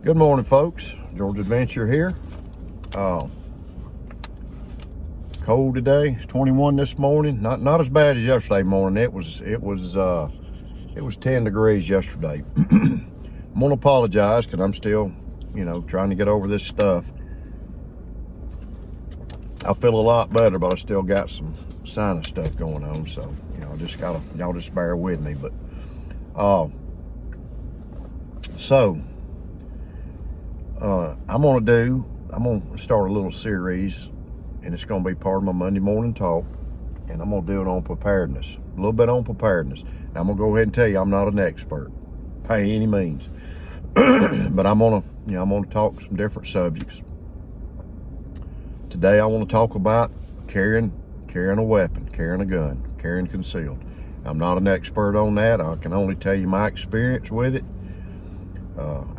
Good morning, folks. George Adventure here. Cold today. It's 21 this morning. Not as bad as yesterday morning. It was 10 degrees yesterday. I'm gonna apologize because I'm still, trying to get over this stuff. I feel a lot better, but I still got some sinus stuff going on. So, y'all just bear with me. But I'm gonna start a little series, and it's gonna be part of my Monday morning talk, and I'm gonna do it on preparedness, a little bit on preparedness. Now, I'm gonna go ahead and tell you I'm not an expert by any means, but I'm gonna talk some different subjects. Today, I want to talk about carrying a weapon, carrying a gun, carrying concealed. I'm not an expert on that. I can only tell you my experience with it.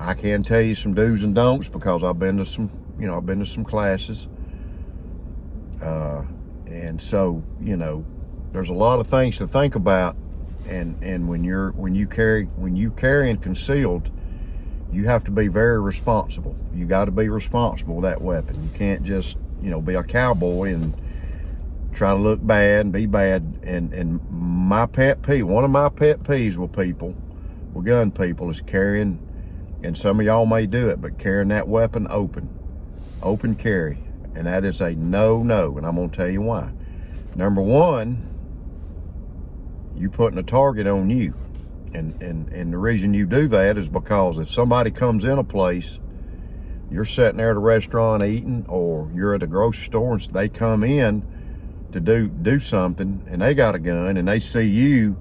I can tell you some do's and don'ts because I've been to some classes. And so, there's a lot of things to think about. And when you carry and concealed, you have to be very responsible. You got to be responsible with that weapon. You can't just, be a cowboy and try to look bad and be bad. And my pet peeve, one of my pet peeves with gun people is carrying, and some of y'all may do it, but carrying that weapon open carry. And that is a no, and I'm gonna tell you why. Number one, you putting a target on you. And the reason you do that is because if somebody comes in a place, you're sitting there at a restaurant eating, or you're at a grocery store and they come in to do something, and they got a gun, and they see you,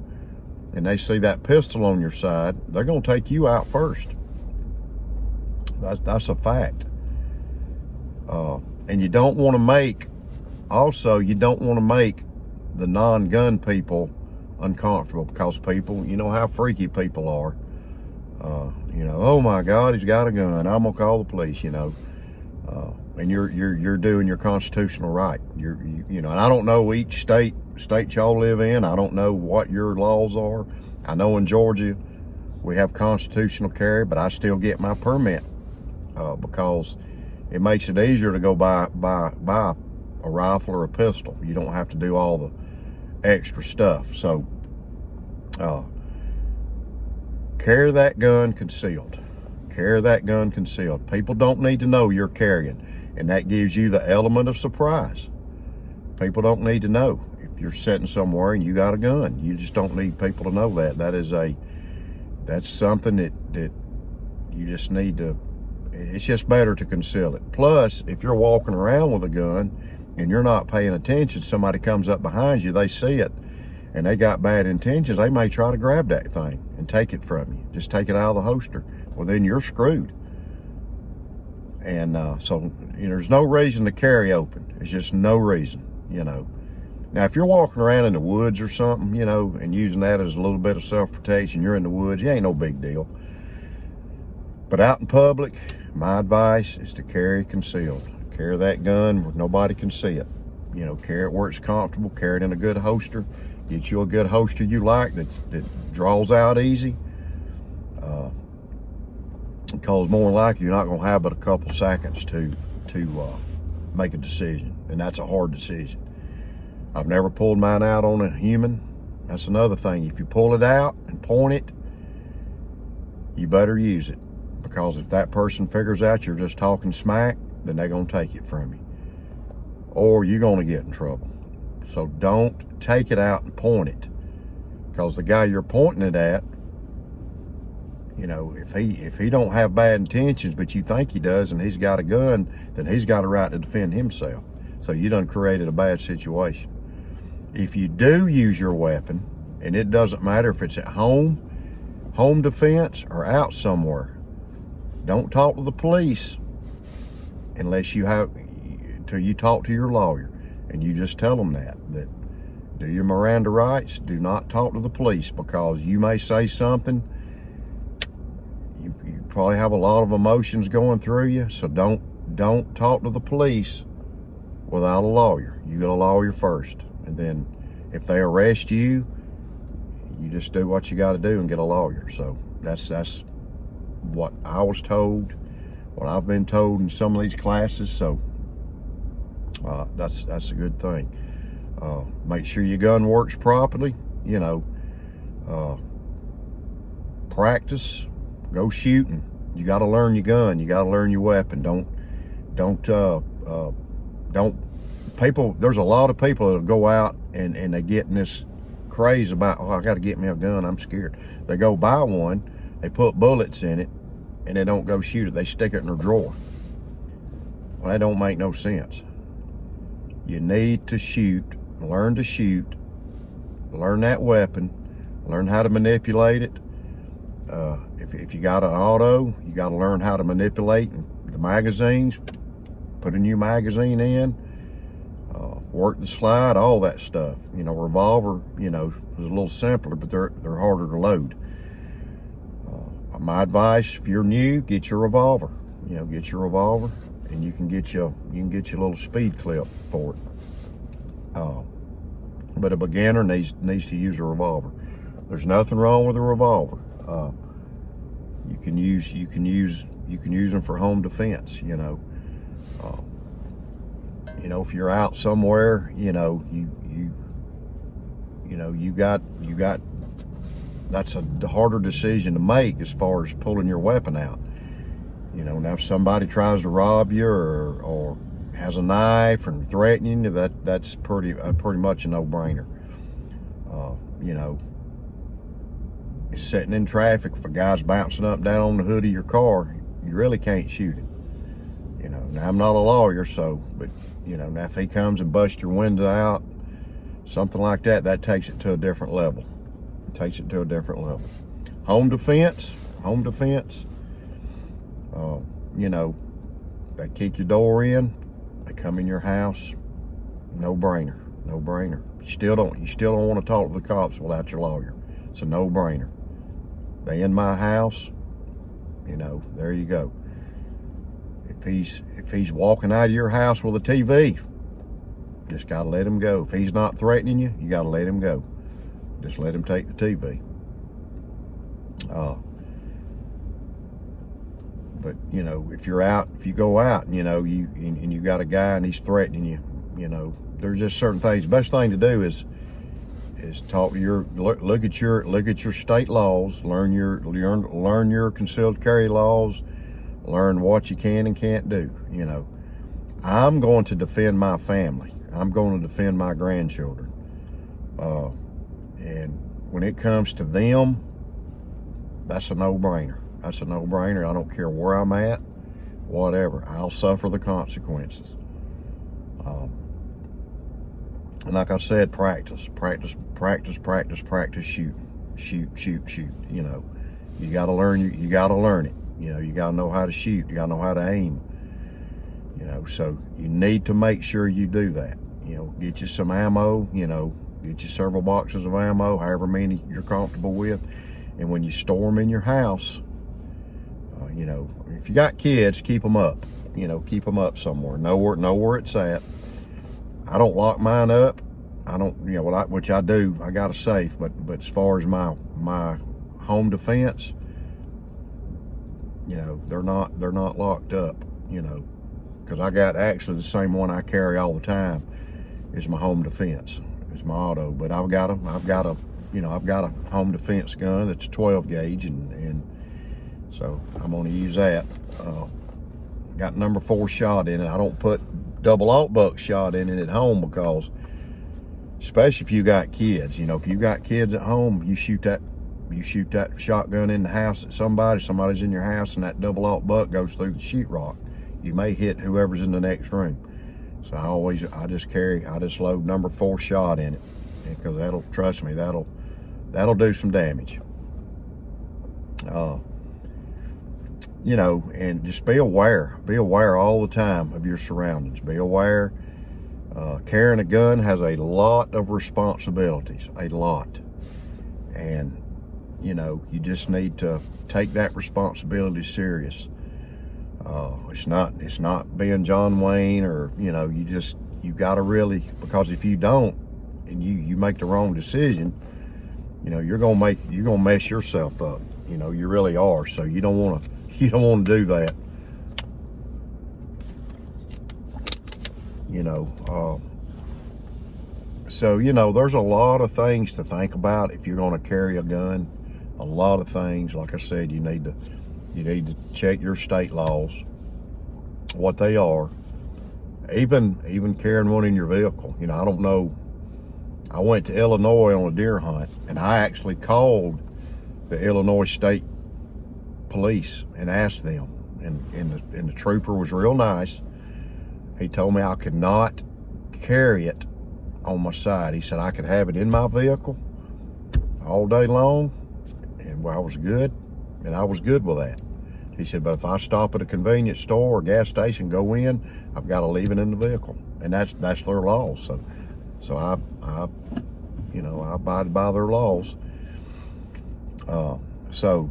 and they see that pistol on your side, they're gonna take you out first. That's a fact. And you don't want to make the non-gun people uncomfortable, because people, how freaky people are. Oh my God, he's got a gun, I'm gonna call the police. And you're doing your constitutional right. And I don't know each state y'all live in. I don't know what your laws are. I know in Georgia we have constitutional carry, but I still get my permit because it makes it easier to go buy a rifle or a pistol. You don't have to do all the extra stuff. So carry that gun concealed. Carry that gun concealed. People don't need to know you're carrying, and that gives you the element of surprise. People don't need to know if you're sitting somewhere and you got a gun. You just don't need people to know that. That's something that you just need to. It's just better to conceal it. Plus, if you're walking around with a gun and you're not paying attention, somebody comes up behind you, they see it, and they got bad intentions, they may try to grab that thing and take it from you. Just take it out of the holster. Well, then you're screwed. And so there's no reason to carry open. It's just no reason, Now, if you're walking around in the woods or something, and using that as a little bit of self-protection, you're in the woods, it ain't no big deal. But out in public, my advice is to carry concealed. Carry that gun where nobody can see it. Carry it where it's comfortable. Carry it in a good holster. Get you a good holster you like that draws out easy. Because more than likely you're not going to have but a couple seconds to make a decision, and that's a hard decision. I've never pulled mine out on a human. That's another thing. If you pull it out and point it, you better use it. Because if that person figures out you're just talking smack, then they're going to take it from you. Or you're going to get in trouble. So don't take it out and point it. Because the guy you're pointing it at, if he don't have bad intentions, but you think he does, and he's got a gun, then he's got a right to defend himself. So you done created a bad situation. If you do use your weapon, and it doesn't matter if it's at home defense, or out somewhere, don't talk to the police unless till you talk to your lawyer, and you just tell them that do your Miranda rights. Do not talk to the police, because you may say something. You probably have a lot of emotions going through you, so don't talk to the police without a lawyer. You get a lawyer first, and then if they arrest you, you just do what you got to do and get a lawyer. So that's what I was told. what I've been told in some of these classes. So that's a good thing. Make sure your gun works properly. You know, practice. Go shooting. You got to learn your gun. You got to learn your weapon. Don't people. There's a lot of people that'll go out and they get in this craze about, oh, I got to get me a gun. I'm scared. They go buy one. They put bullets in it, and they don't go shoot it. They stick it in their drawer. Well, that don't make no sense. You need to shoot. Learn to shoot. Learn that weapon. Learn how to manipulate it. If you got an auto, you got to learn how to manipulate the magazines. Put a new magazine in. Work the slide, all that stuff. You know, revolver, you know, is a little simpler, but they're harder to load. My advice, if you're new, get your revolver. You know, get your revolver, and you can get your little speed clip for it. But a beginner needs to use a revolver. There's nothing wrong with a revolver. You can use them for home defense. You know, if you're out somewhere, you know, you got that's a harder decision to make as far as pulling your weapon out. You know, now if somebody tries to rob you or has a knife and threatening you, that's pretty much a no-brainer. You know, sitting in traffic, if a guy's bouncing up and down on the hood of your car, you really can't shoot him. You know, now I'm not a lawyer, but you know, now if he comes and busts your window out, something like that, that takes it to a different level. It takes it to a different level. Home defense. You know, they kick your door in, they come in your house, no brainer. You still don't want to talk to the cops without your lawyer. It's a no-brainer. They in my house, you know, there you go. If he's walking out of your house with a TV, just gotta let him go. If he's not threatening you, you gotta let him go. Just let him take the TV. But you know, if you go out, and you know, you got a guy and he's threatening you, you know, there's just certain things. The best thing to do is talk to look at your state laws, learn your concealed carry laws, learn what you can and can't do. You know, I'm going to defend my family. I'm going to defend my grandchildren. And when it comes to them, that's a no-brainer. That's a no-brainer. I don't care where I'm at, whatever. I'll suffer the consequences. And like I said, practice, shoot. You know, you gotta learn it. You know, you gotta know how to shoot. You gotta know how to aim. You know, so you need to make sure you do that. You know, get you some ammo, you know, get you several boxes of ammo, however many you're comfortable with. And when you store them in your house, you know, if you got kids, keep them up. You know, keep them up somewhere. Know where it's at. I don't lock mine up. I don't, you know, which I do. I got a safe, but as far as my home defense, you know, they're not locked up. You know, because I got actually the same one I carry all the time is my home defense. It's my auto, but I've got a home defense gun that's 12 gauge, and so I'm going to use that. Got number 4 shot in it. I don't put double alt buck shot in it at home because, especially if you got kids, you know, if you got kids at home, you shoot that shotgun in the house at somebody's in your house, and that double alt buck goes through the sheetrock. You may hit whoever's in the next room. So I just load number 4 shot in it, because trust me, that'll do some damage. You know, and just be aware all the time of your surroundings. Be aware. Carrying a gun has a lot of responsibilities, a lot. And, you know, you just need to take that responsibility serious. It's not being John Wayne, or, you know, you gotta really, because if you don't, and you make the wrong decision, you know, you're gonna mess yourself up. You know, you really are. So you don't want to do that. you know. So, you know, there's a lot of things to think about if you're going to carry a gun. A lot of things. Like I said, you need to check your state laws, what they are. Even carrying one in your vehicle. You know, I don't know. I went to Illinois on a deer hunt, and I actually called the Illinois State Police and asked them, and the trooper was real nice. He told me I could not carry it on my side. He said I could have it in my vehicle all day long, and I was good, and I was good with that. He said, but if I stop at a convenience store or gas station, go in, I've got to leave it in the vehicle, and that's their laws. So I abided by their laws. So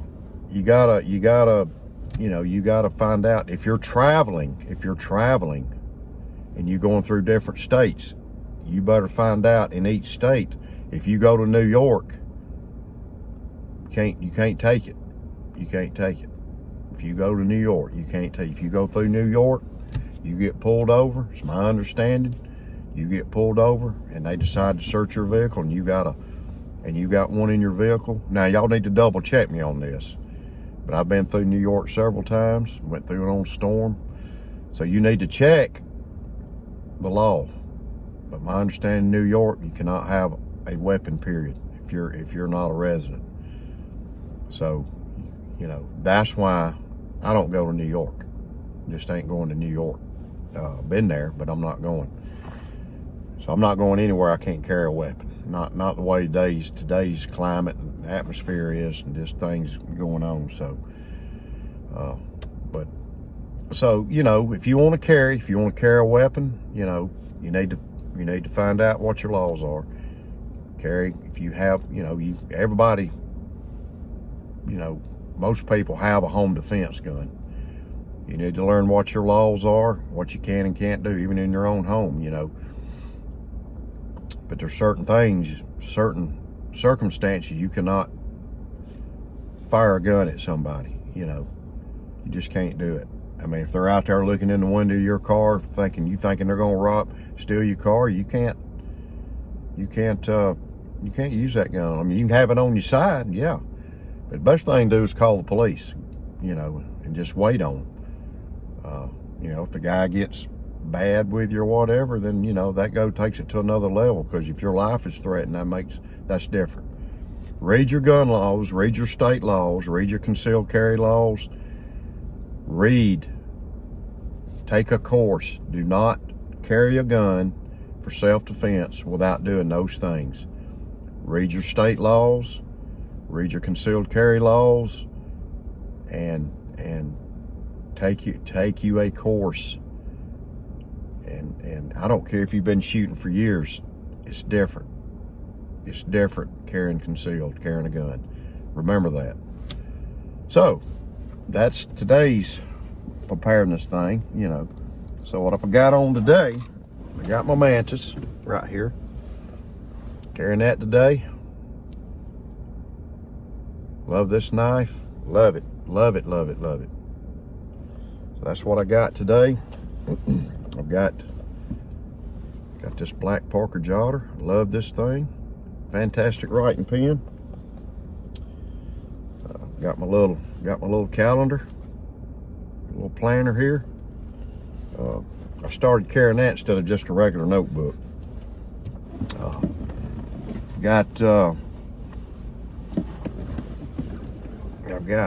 you gotta find out if you're traveling and you're going through different states, you better find out in each state. If you go to New York, you can't take it. You can't take it. If you go to New York, you can't take it. If you go through New York, you get pulled over. It's my understanding. You get pulled over and they decide to search your vehicle, and you got one in your vehicle. Now, y'all need to double check me on this, but I've been through New York several times, went through it on storm. So you need to check the law. But my understanding in New York, you cannot have a weapon, period, if you're not a resident. So, you know, that's why I don't go to New York. Just ain't going to New York. Been there, but I'm not going. So I'm not going anywhere I can't carry a weapon. Not the way today's climate and atmosphere is, and just things going on. So, you know, if you want to carry a weapon, you know, you need to find out what your laws are. If you have, you know, everybody, you know, most people have a home defense gun. You need to learn what your laws are, what you can and can't do, even in your own home, you know. But there's certain things, certain circumstances, you cannot fire a gun at somebody, you know. You just can't do it. I mean, if they're out there looking in the window of your car, thinking they're gonna steal your car, you can't use that gun. I mean, you can have it on your side, yeah. But the best thing to do is call the police, you know, and just wait on them. You know, if the guy gets bad with you or whatever, then, you know, takes it to another level, because if your life is threatened, that's different. Read your gun laws, read your state laws, read your concealed carry laws. Take a course. Do not carry a gun for self-defense without doing those things. Read your state laws, read your concealed carry laws, and take you a course. And I don't care if you've been shooting for years, it's different. It's different carrying a gun. Remember that. So that's today's preparedness thing, you know. So what I got on today, I got my mantis right here. Carrying that today. Love this knife. Love it. Love it, love it, love it. So that's what I got today. I've got this black Parker Jotter. Love this thing. Fantastic writing pen. Got my little calendar, little planner here. I started carrying that instead of just a regular notebook.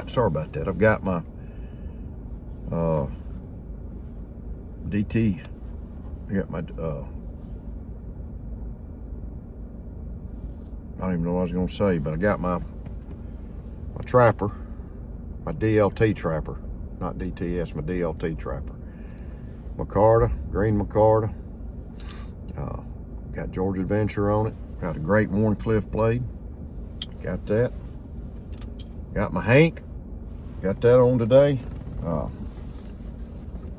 Sorry about that. I've got my DT. I got my I don't even know what I was gonna say, but I got my trapper, my DLT trapper, not DTS, my DLT trapper. Micarta, green Micarta. Got Georgia Adventure on it. Got a great Warncliffe blade. Got that. Got my Hank. Got that on today.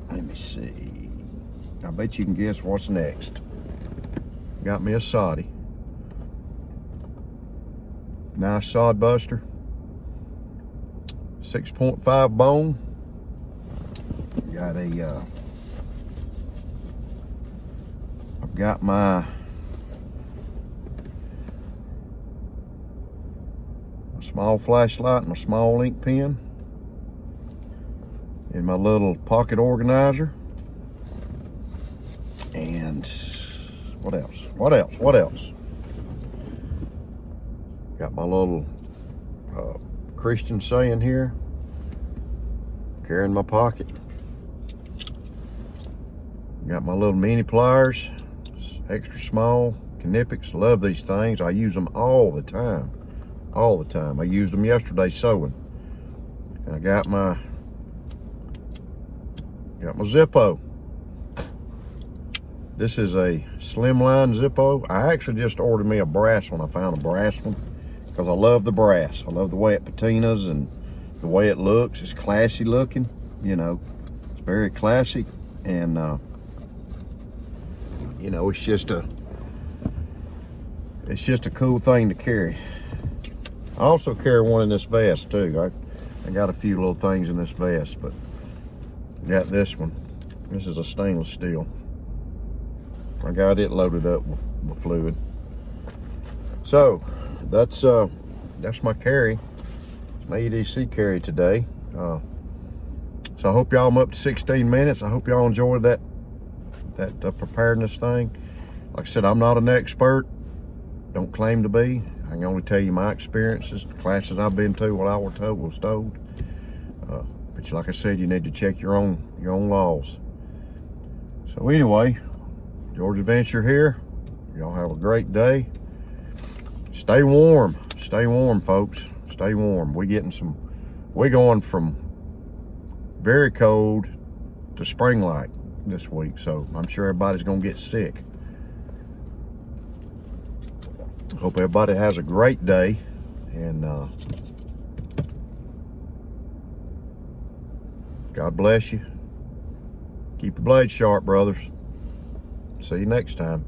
Let me see. I bet you can guess what's next. Got me a Soddy. Nice sod buster. 6.5 bone. Got a got my small flashlight and my small ink pen and my little pocket organizer. And what else? Got my little Christian saying here, carry in my pocket. Got my little mini pliers, extra small, Knipex. Love these things. I use them all the time. I used them yesterday sewing. And I got my Zippo. This is a slimline Zippo. I actually just ordered me a brass one. I found a brass one because I love the brass. I love the way it patinas and the way it looks. It's classy looking, you know. It's very classic, and you know, it's just a cool thing to carry. I also carry one in this vest too. I got a few little things in this vest, but I got this one. This is a stainless steel. I got it loaded up with fluid. So that's my carry. It's my EDC carry today. So I hope y'all, I'm up to 16 minutes. I hope y'all enjoyed that preparedness thing. Like I said, I'm not an expert. Don't claim to be. I can only tell you my experiences, the classes I've been to, what I was told. But like I said, you need to check your own laws. So anyway, George Adventure here. Y'all have a great day. Stay warm, folks. Stay warm. We're going from very cold to spring-like this week, so I'm sure everybody's gonna get sick. Hope everybody has a great day, and God bless you. Keep your blade sharp, brothers. See you next time.